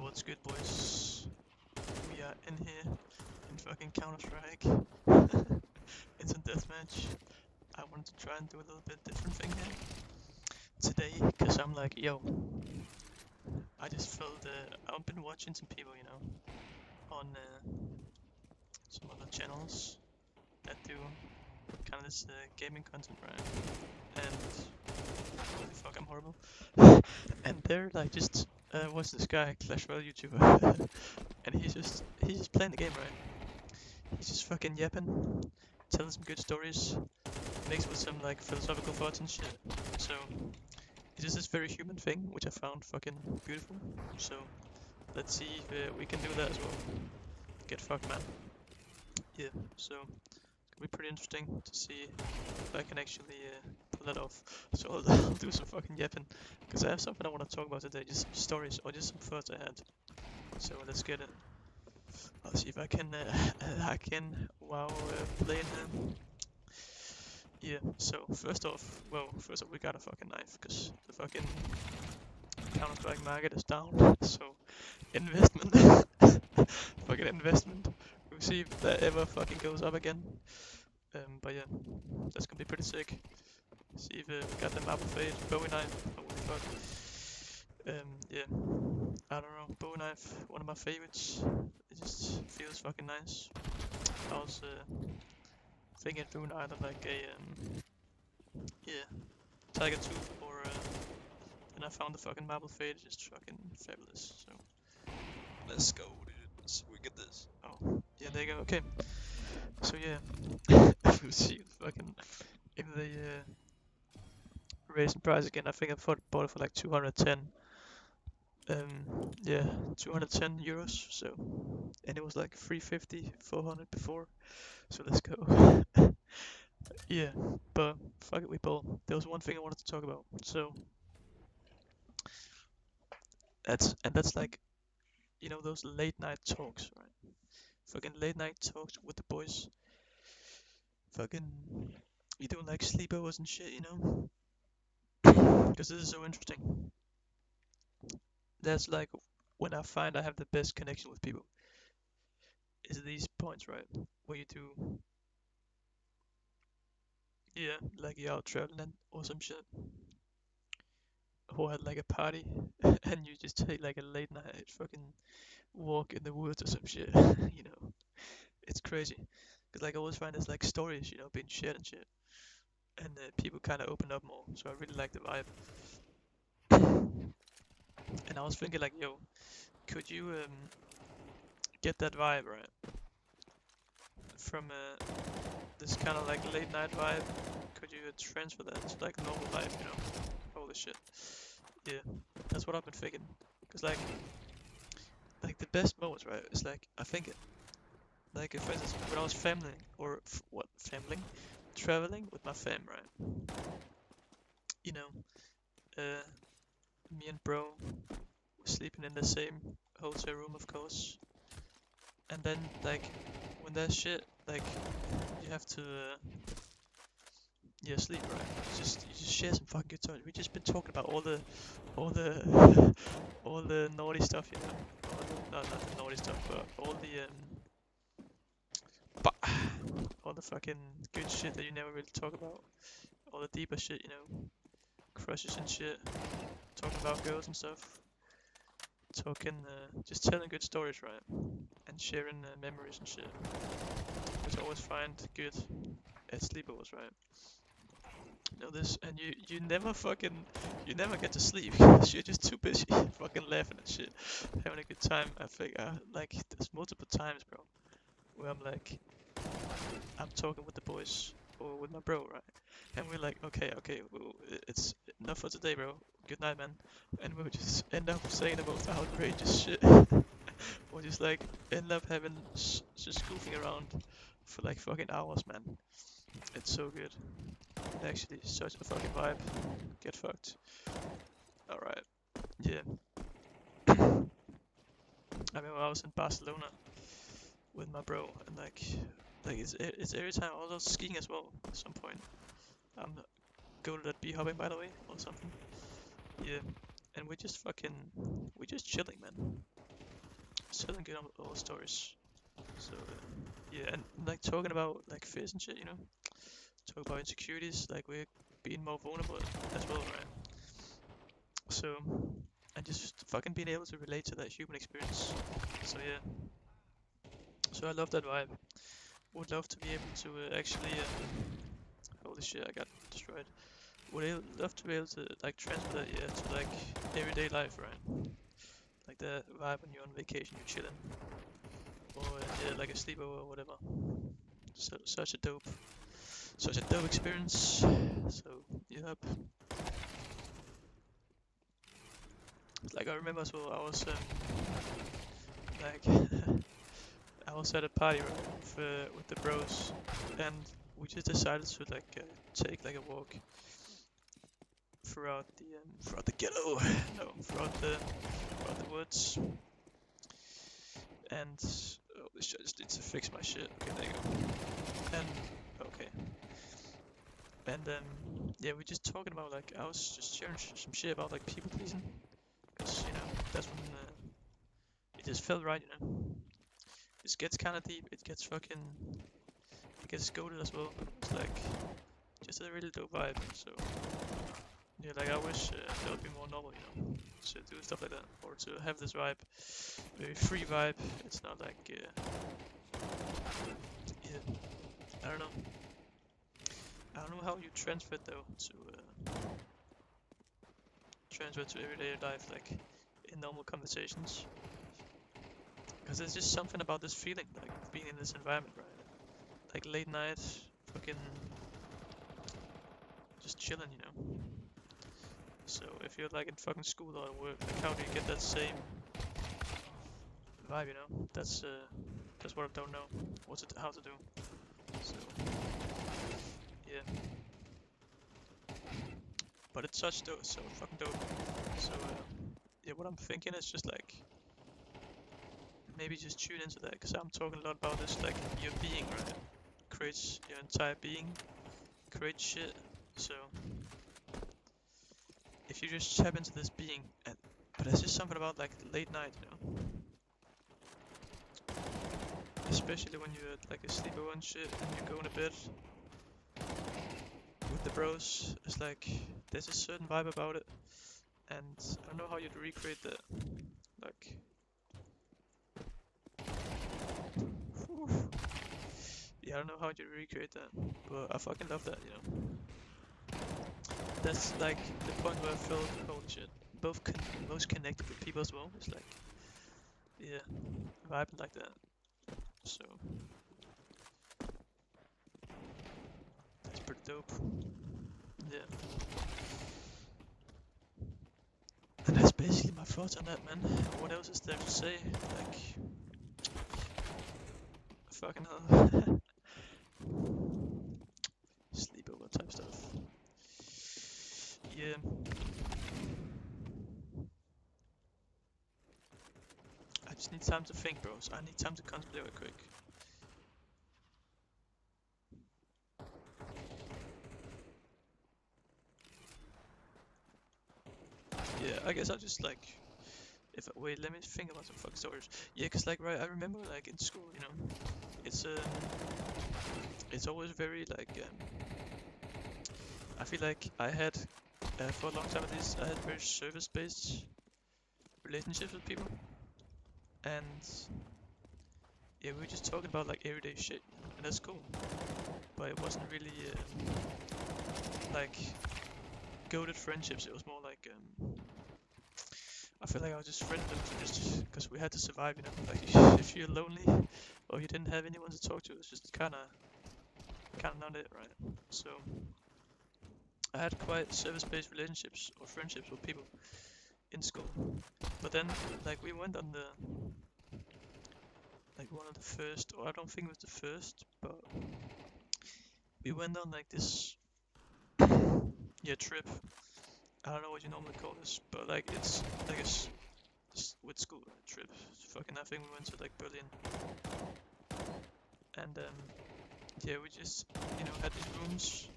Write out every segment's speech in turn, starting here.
What's good, boys? We are in here in fucking Counter-Strike. It's a deathmatch. I wanted to try and do a little bit different thing here today, cause I'm like, yo, I just felt I've been watching some people, on some other channels that do kind of this gaming content, right? And holy fuck, I'm horrible. And they're like just what's this guy, Clash Royale YouTuber, and he's just playing the game, right? He's just fucking yapping, telling some good stories, mixed with some like philosophical thoughts and shit. So it's just this very human thing, which I found fucking beautiful. So let's see if we can do that as well. Get fucked, man. Yeah. So it's gonna be pretty interesting to see if I can actually pull that off. So I'll do some fucking yapping, because I have something I want to talk about today, just some stories or just some thoughts I had. So let's get it. I'll see if I can hack in while playing. Yeah, so first off, we got a fucking knife, because the fucking Counter-Strike market is down, so investment, fucking investment, we'll see if that ever fucking goes up again, but yeah, that's gonna be pretty sick. See if we got the Marble Fade, Bowie Knife, holy fuck, yeah, I don't know, Bowie Knife, one of my favorites, it just feels fucking nice. I was thinking doing either like a, yeah, Tiger Tooth or then I found the fucking Marble Fade, just fucking fabulous. So let's go, dude. Let's see if we get this. Oh, yeah, there you go. Okay. So yeah, we'll see fucking if they raise the price again. I think I bought it for like 210. Yeah, 210 euros. So, and it was like 350, 400 before. So let's go. Yeah, but fuck it, we bought. There was one thing I wanted to talk about. So that's like those late night talks, right? Fucking late night talks with the boys. Fucking, you do like sleepovers and shit, Because this is so interesting. That's like when I find I have the best connection with people. Is these points, right? Where you do, yeah, like you're out traveling or some shit. Or at like a party and you just take like a late night fucking walk in the woods or some shit, It's crazy. Because like I always find there's like stories, being shared and shit. And people kind of open up more. So I really like the vibe. And I was thinking like, yo, could you get that vibe right from this kind of like late night vibe? Could you transfer that to like normal life? Holy shit. Yeah, that's what I've been thinking. Cause like the best moments, right? It's like I think like for instance when I was family or what family traveling with my fam, right? You know, uh, me and bro were sleeping in the same hotel room, of course. And then like when that shit like you have to yeah sleep, right? You just share some fucking good stories. We just been talking about all the all the naughty stuff, all the, not the naughty stuff, but bah, all the fucking good shit that you never really talk about, all the deeper shit, crushes and shit, talking about girls and stuff, talking just telling good stories, right? And sharing memories and shit, which I always find good at sleepovers, right? This, and you never you never get to sleep because you're just too busy fucking laughing and shit, having a good time. I think like there's multiple times, bro, where I'm talking with the boys or with my bro, right? And we're like, okay, well, it's enough for today, bro. Good night, man. And we'll just end up saying the most outrageous shit, or just like end up having just goofing around for like fucking hours, man. It's so good. Actually, such a fucking vibe. Get fucked. Alright. Yeah. I remember I was in Barcelona with my bro, and like it's every time I was also skiing as well at some point. I'm good at bee hopping, by the way, or something. Yeah. And we're just chilling, man. just telling good all stories. So yeah, and like talking about like fears and shit, you know, talk about insecurities, like we're being more vulnerable as well, right? So and just fucking being able to relate to that human experience. So yeah, so I love that vibe. Would love to be able to actually, holy shit, I got destroyed. Would love to be able to like transfer that, yeah, to like everyday life, right? Like the vibe when you're on vacation, you're chilling, or yeah, like a sleepover or whatever. So such a dope experience. So yep. Like I remember as well, I was like I was at a party right with the bros, and we just decided to like take like a walk throughout the ghetto, no, throughout the woods, and oh, this shit, I just need to fix my shit. Okay, there you go. And okay, and yeah, we just talking about like I was just sharing some shit about like people pleasing, cause you know that's when it just felt right, you know. It gets kind of deep. It gets goaded as well. It's like just a really dope vibe. So yeah, like I wish that would be more normal, you know, to do stuff like that or to have this vibe, very free vibe. It's not like yeah, I don't know. I don't know how you transfer it though to transfer to everyday life, like in normal conversations. Because there's just something about this feeling, like being in this environment, right? Like late night, fucking just chilling, you know. So if you're like in fucking school or at work, like how do you get that same vibe, you know? That's what I don't know how to do. So yeah, but it's such dope, so fucking dope. So yeah, what I'm thinking is just like maybe just tune into that because I'm talking a lot about this, like your being, right? Creates your entire being, creates shit. So if you just tap into this being, but there's just something about like late night, you know, especially when you're at like a sleepover and shit and you're going to bed with the bros. It's like there's a certain vibe about it, and I don't know how you'd recreate that. Like, whew. Yeah, I don't know how you'd recreate that, but I fucking love that, you know. That's like the point where I felt holy shit, most connected with people as well. It's like, yeah, vibing like that. So that's pretty dope. Yeah, and that's basically my thoughts on that, man. What else is there to say? Like, fucking hell. Sleepover type stuff. Yeah, I just need time to think, bros. I need time to contemplate real quick. Yeah, I guess I'll just like, if wait, let me think about some fucking stories. Yeah, cause like right, I remember like in school, you know, it's it's always very like I feel like I had for a long time at least I had very service-based relationships with people, and yeah, we were just talking about like everyday shit, you know, and that's cool. But it wasn't really like goated friendships. It was more like I feel like I was just friendly just because we had to survive, you know. Like if you're lonely or you didn't have anyone to talk to, it's just kind of not it, right? So I had quite service-based relationships or friendships with people in school. But then, like we went on the like one of the first, or I don't think it was the first, but we went on like this yeah trip. I don't know what you normally call this, but like it's like with school trip. Fucking I think we went to like Berlin, and yeah we just had these rooms.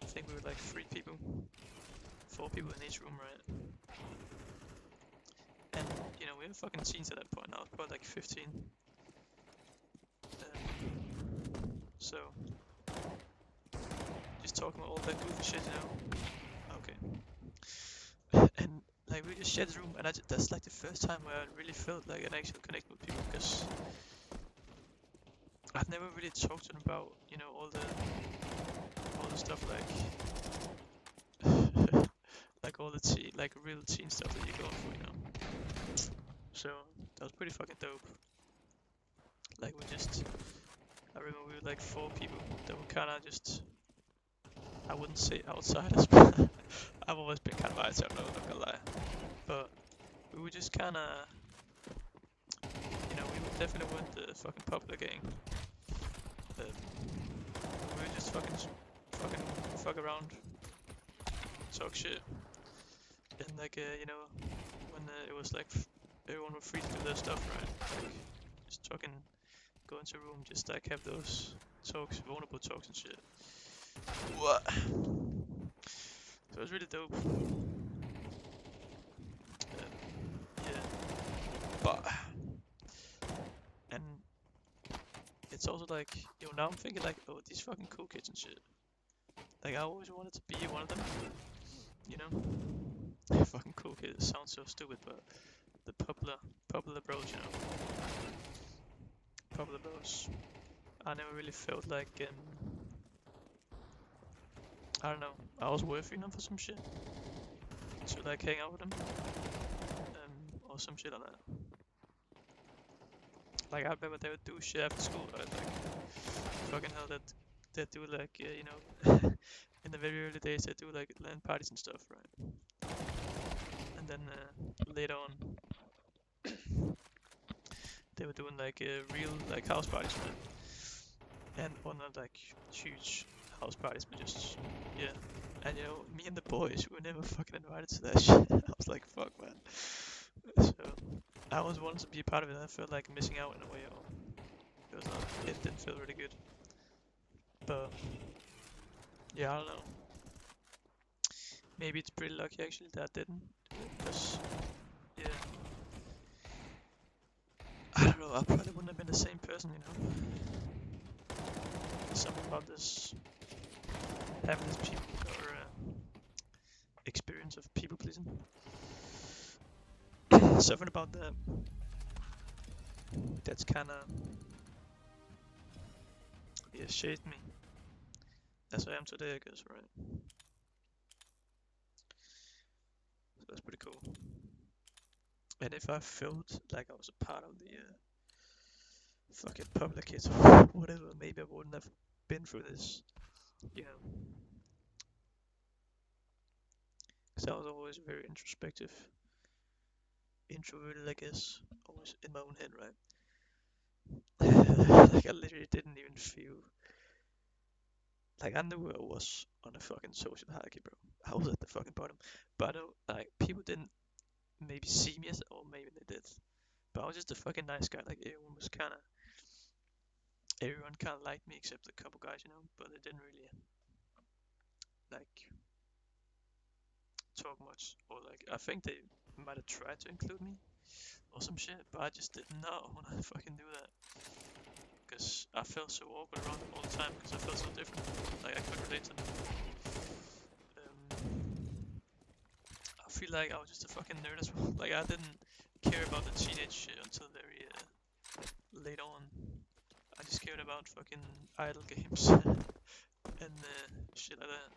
I think we were like 4 people in each room, right? And you know, we were fucking teens at that point. I was probably like 15. So, just talking about all that goofy shit, you know. Okay. And like we just shared the room, and that's like the first time where I really felt like an actual connection with people, because I've never really talked to them about, you know, all the stuff like like all the like real teen stuff that you're going through, you know. So that was pretty fucking dope. Like I remember we were like 4 people that were kind of just, I wouldn't say outsiders, but I've always been kind of outside, I'm not gonna lie. But we were just kind of, you know, we definitely weren't the fucking popular gang. We were just fuck around, talk shit, and like you know, when it was like everyone was free to do their stuff, right? Like just fucking go into a room, just like have those talks, vulnerable talks and shit. What? So it was really dope. Yeah, but and it's also like, you know, now I'm thinking like, oh, these fucking cool kids and shit. Like I always wanted to be one of them, you know. Fucking cool kid. It sounds so stupid, but the popular bros, you know. Popular bros. I never really felt like I don't know, I was worthy enough for some shit to like hang out with them, or some shit like that. Like I remember they would do shit after school, right? Like fucking hell, that they do like you know, in the very early days they do like LAN parties and stuff, right? And then later on they were doing like real like house parties, right? And well, not like huge house parties, but just yeah. And you know, me and the boys, we were never fucking invited to that shit. I was like, fuck, man. So I always wanted to be a part of it. I felt like missing out in a way, or it was not. It didn't feel really good. But yeah, I don't know. Maybe it's pretty lucky actually that I didn't, because yeah, I don't know. I probably wouldn't have been the same person, you know. Something about this, having this people or experience of people pleasing. Something about that that's kind of yeah shaped me as I am today, I guess, right? So that's pretty cool. And if I felt like I was a part of the fucking public kids or whatever, maybe I wouldn't have been through this, you know. Because I was always very introspective, introverted, I guess, always in my own head, right? Like I literally didn't even feel like I knew I was on a fucking social hierarchy, bro. I was at the fucking bottom, but I know like people didn't maybe see me as, or maybe they did, but I was just a fucking nice guy. Like everyone kind of liked me except a couple guys, you know, but they didn't really like talk much, or like I think they might have tried to include me or some shit, but I just didn't know when I fucking do that, because I felt so awkward around them all the time, because I felt so different. Like I couldn't relate to them. I feel like I was just a fucking nerd as well. Like I didn't care about the teenage shit until very late on. I just cared about fucking idle games and shit like that.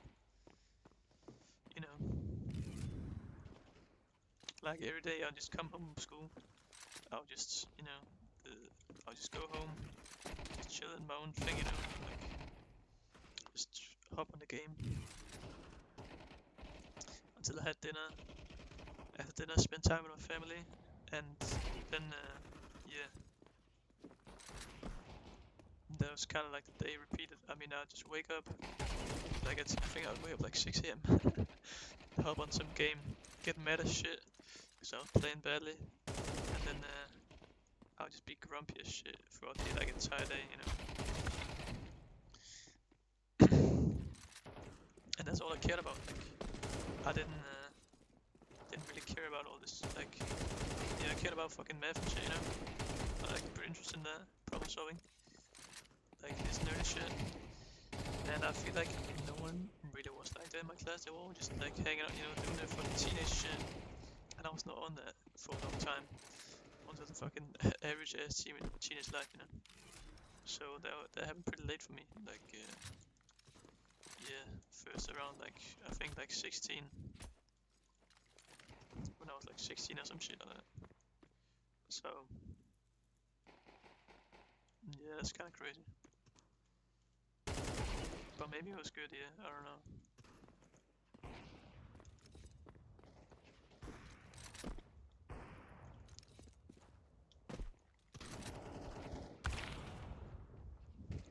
You know, like every day I'll just come home from school. I'll just, you know, I'll just go home, just chill in my own thing, you know, like just hop on the game until I had dinner. After dinner, spend time with my family, and then yeah, that was kind of like the day repeated. I mean, I just wake up, like I think I would wake up like 6 a.m. hop on some game, get mad as shit because I was playing badly, and then I'll just be grumpy as shit throughout the like entire day, you know. And that's all I cared about. Like I didn't really care about all this, like, yeah, I care about fucking math and shit, you know? I'm like pretty interested in that, problem solving, like this nerdy shit. And I feel like no one really was like that in my class. They were all just like hanging out, you know, doing their fucking teenage shit. And I was not on that for a long time. Until the fucking average ass teenage life, you know? So that happened pretty late for me. Like, yeah, first around like, I think like 16. When I was like 16 or some shit like that. So, yeah, that's kinda crazy. But maybe it was good, yeah, I don't know.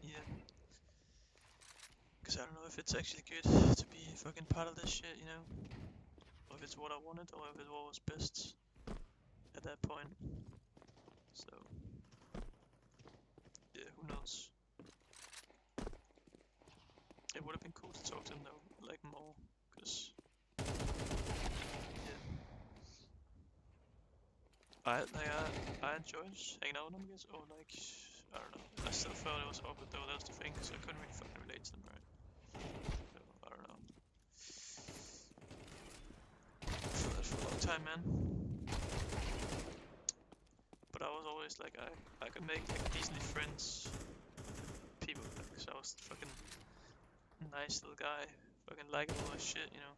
Yeah, because I don't know if it's actually good to be fucking part of this shit, you know? Or if it's what I wanted, or if it was best at that point. So, yeah, who knows? It would have been cool to talk to him though, like more, because, yeah. I enjoyed hanging out with them, I guess, or like, I don't know. I still felt it was awkward though, that's the thing, because I couldn't really fucking relate to them, right? So, I don't know. For that for a long time, man. But I was always like, I could make like decently friends people, because I was the fucking nice little guy, fucking likable as shit, you know.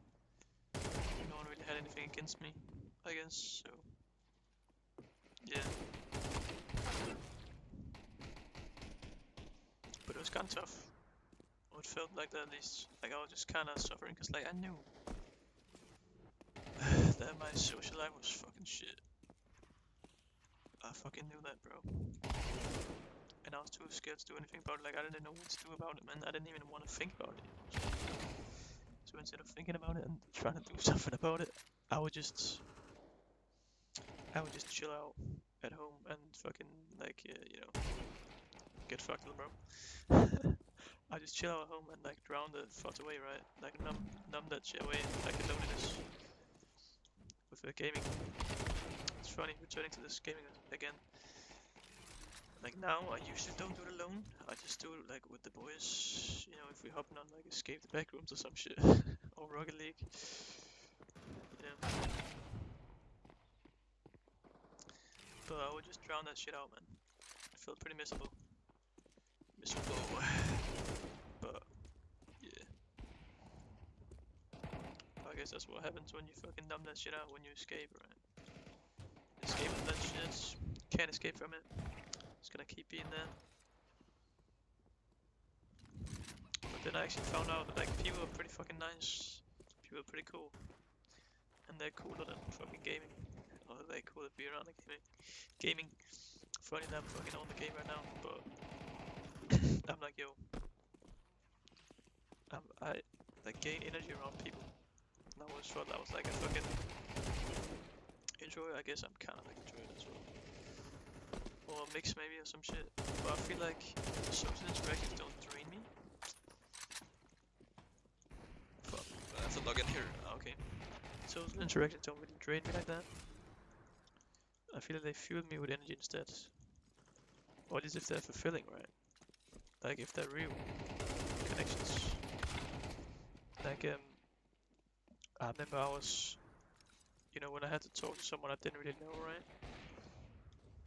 No one really had anything against me, I guess, so, yeah. But it was kinda tough. Or it felt like that at least. Like I was just kinda suffering, because like I knew that my social life was fucking shit. I fucking knew that, bro. And I was too scared to do anything about it. Like I didn't know what to do about it, man. I didn't even want to think about it. So instead of thinking about it and trying to do something about it, I would just, I would just chill out at home and fucking like, you know, get fucked, little bro. I just chill out at home and like drown the thoughts away, right? Like numb that shit away, like the loneliness with the gaming. It's funny returning to this gaming again. Like now, I usually don't do it alone. I just do it like with the boys. You know, if we hopping on like escape the backrooms or some shit, or Rocket League. Yeah. But I would just drown that shit out, man. It felt pretty miserable. Miserable. But yeah, I guess that's what happens when you fucking numb that shit out when you escape, right? Escape from that shit. Can't escape from it. It's gonna keep being there. But then I actually found out that like people are pretty fucking nice. People are pretty cool. And they're cooler than fucking gaming. Or they're cool to be around the gaming. Funny that I'm fucking on the game right now, but I'm like, yo, I like gain energy around people. And I always thought that was like a fucking introvert. I guess I'm kinda like introvert as well. Or a mix maybe or some shit. But I feel like social interactions don't drain me. Fuck, I have to log in here. Okay. Social interactions don't really drain me like that. I feel like they fuel me with energy instead. Or at least if they're fulfilling, right? Like if they're real connections. Like I remember I was, you know, when I had to talk to someone I didn't really know, right?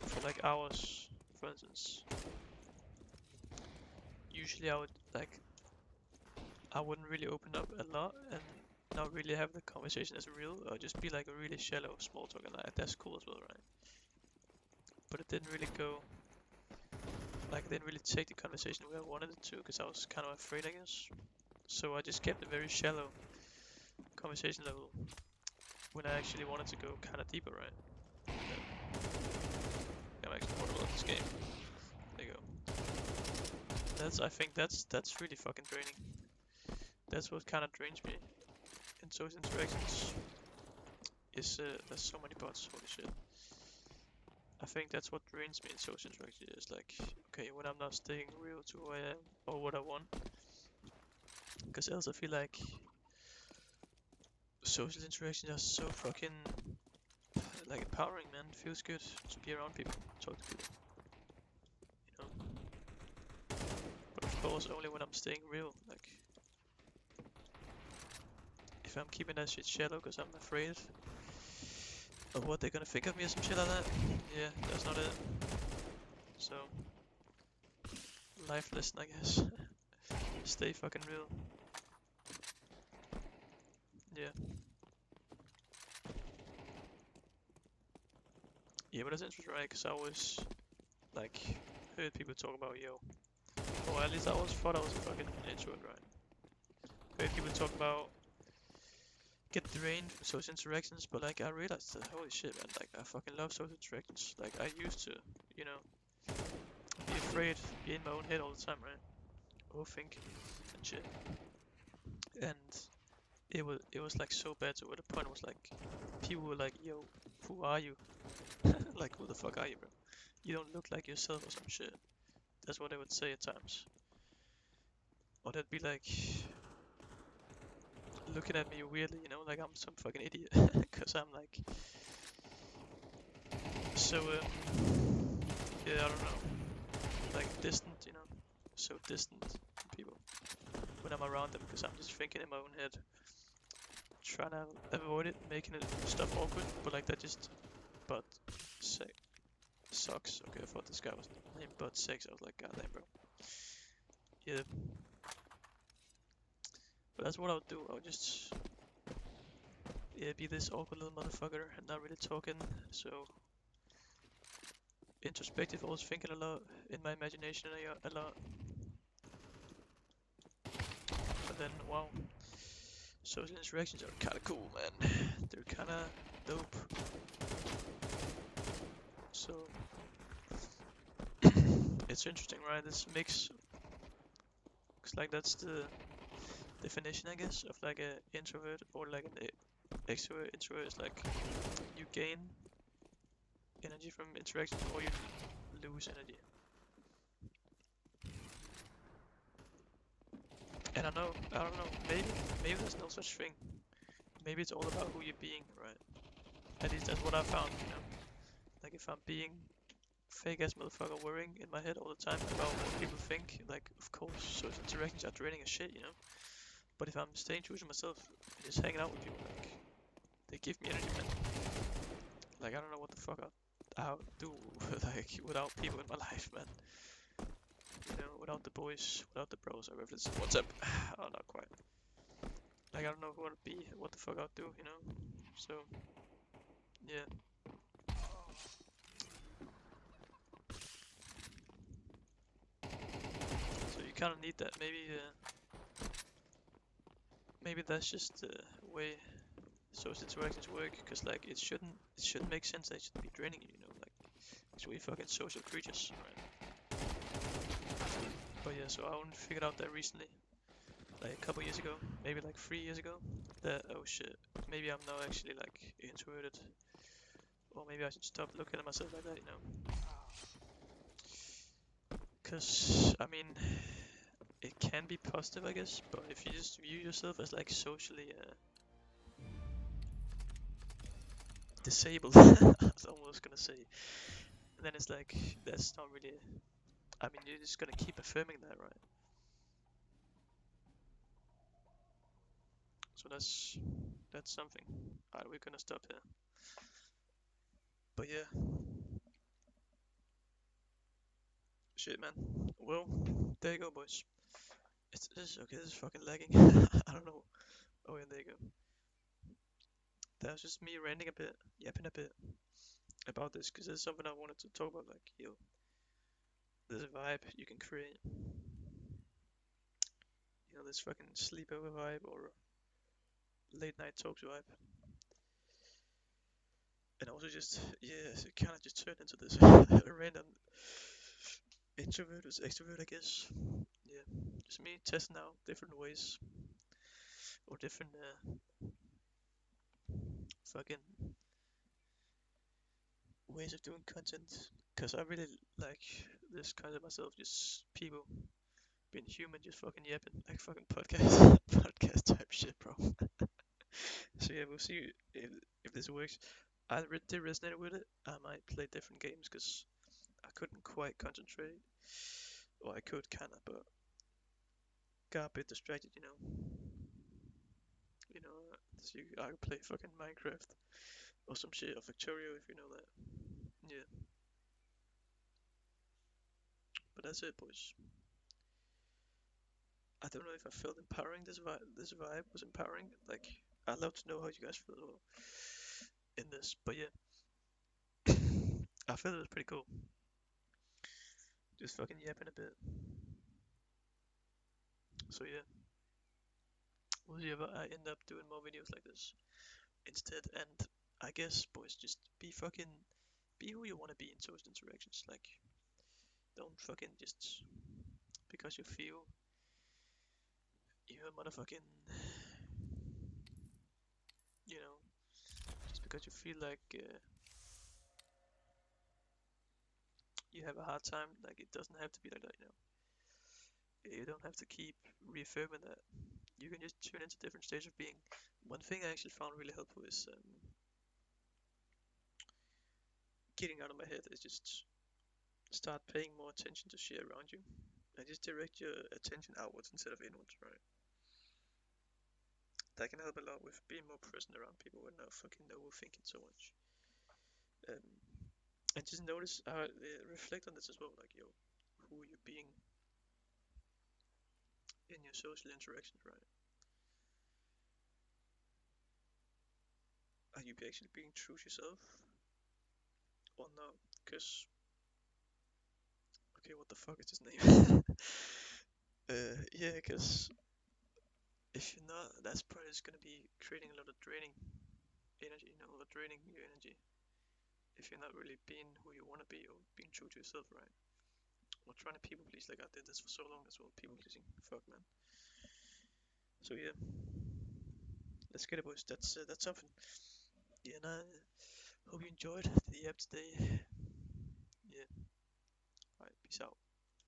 For like hours, for instance. Usually I would like, I wouldn't really open up a lot and not really have the conversation as real, or just be like a really shallow small talk, and like, that's cool as well, right? But it didn't really go, like I didn't really take the conversation where I wanted it to, because I was kind of afraid, I guess. So I just kept a very shallow conversation level when I actually wanted to go kind of deeper, right? I'm actually bored about this game. There you go. I think that's really fucking draining. That's what kind of drains me in social interactions. Is there's so many bots, holy shit. I think that's what drains me in social interactions. Is like, okay, when I'm not staying real to who I am or what I want, because else I feel like social interactions are so fucking like empowering, man. It feels good to be around people, talk to people, you know. But of course, only when I'm staying real. Like, if I'm keeping that shit shallow because I'm afraid of what they're gonna think of me or some shit like that, yeah, that's not it. So, life lesson, I guess. Stay fucking real. Yeah. Yeah, but that's interesting, right? Because I was, like, heard people talk about, yo, or at least I was thought I was a fucking introvert, right? Heard people talk about get drained from social interactions, but like I realized that holy shit, man, like I fucking love social interactions. Like I used to, you know, be afraid, be in my own head all the time, right? Overthink and shit. And it was like so bad to where the point was like people were like, yo, who are you? Like who the fuck are you, bro? You don't look like yourself or some shit. That's what they would say at times. Or they'd be like looking at me weirdly, you know, like I'm some fucking idiot. Cause I'm like so yeah, I don't know. Like distant, you know, so distant from people when I'm around them because I'm just thinking in my own head, trying to avoid it, making it stuff awkward, but like that just but se sucks. Okay, I thought this guy was named Butt Sex. I was like, God damn, bro. Yeah, but that's what I would do. I would just yeah be this awkward little motherfucker and not really talking. So introspective, always thinking a lot in my imagination a lot. But then wow, social interactions are kind of cool, man. They're kind of dope. So it's interesting, right? This mix, cause like that's the definition, I guess, of like a introvert or like an extrovert. Introvert is like you gain energy from interaction or you lose energy. And I don't know, maybe there's no such thing. Maybe it's all about who you're being, right? At least that's what I found, you know. Like if I'm being fake ass motherfucker worrying in my head all the time about what people think, like of course social interactions are draining as shit, you know. But if I'm staying true to myself and just hanging out with people, like they give me energy, man. Like I don't know what the fuck I'll do like without people in my life, man. You know, without the boys, without the bros, or if it's what's up. Oh, not quite. Like I don't know who I'd be, what the fuck I'll do, you know. So yeah. So you kind of need that. Maybe that's just the way social interactions work. Cause like it shouldn't make sense. They should be draining you, you know. Like, cause we fucking social creatures, right? But yeah, so I only figured out that recently, like a couple years ago, maybe like 3 years ago, that oh shit, maybe I'm now actually like introverted, or maybe I should stop looking at myself like that, you know? Cause I mean, it can be positive, I guess, but if you just view yourself as like socially disabled, I was almost gonna say, then it's like that's not really. I mean, you're just gonna keep affirming that, right? So that's something. Alright, we're gonna stop here. But yeah, shit, man. Well, there you go, boys. This is okay. This is fucking lagging. I don't know. Oh yeah, there you go. That was just me ranting a bit, yapping a bit about this, because there's something I wanted to talk about. Like, yo, this vibe you can create. You know, this fucking sleepover vibe or late night talks vibe. And also just, yeah, so it kind of just turned into this random introvert versus extrovert, I guess. Yeah, just me testing out different ways or different fucking ways of doing content. Cause I really like this kind of myself, just people being human, just fucking yapping like fucking podcast, podcast type shit, bro. So yeah, we'll see if this works. did resonate with it. I might play different games because I couldn't quite concentrate. Or I could kinda, but got a bit distracted, you know. So I could play fucking Minecraft or some shit, or Victorio if you know that. Yeah, but that's it, boys. I don't know if I felt empowering. This vibe was empowering. Like, I'd love to know how you guys feel in this. But yeah, I feel it was pretty cool. Just fucking yapping a bit. So yeah, we'll see if I end up doing more videos like this instead. And I guess, boys, just be who you want to be in social interactions. Like, don't fucking just because you feel you're a motherfucking, you know, just because you feel like you have a hard time. Like, it doesn't have to be like that, you know. You don't have to keep reaffirming that. You can just tune into different stages of being. One thing I actually found really helpful is getting out of my head is just start paying more attention to shit around you and just direct your attention outwards instead of inwards, right? That can help a lot with being more present around people and not fucking overthinking so much. Um, and just notice, reflect on this as well, like, yo, who are you being in your social interactions, right? Are you actually being true to yourself or not? Because, okay, what the fuck is his name? Yeah, because if you're not, that's probably just gonna be creating a lot of draining energy, you know, or draining your energy if you're not really being who you want to be or being true to yourself, right? Or trying to people please like I did this for so long as well, people pleasing. Fuck, man. So yeah, let's get it, boys. That's something. Yeah, and I hope you enjoyed the app today. Yeah, alright, peace out.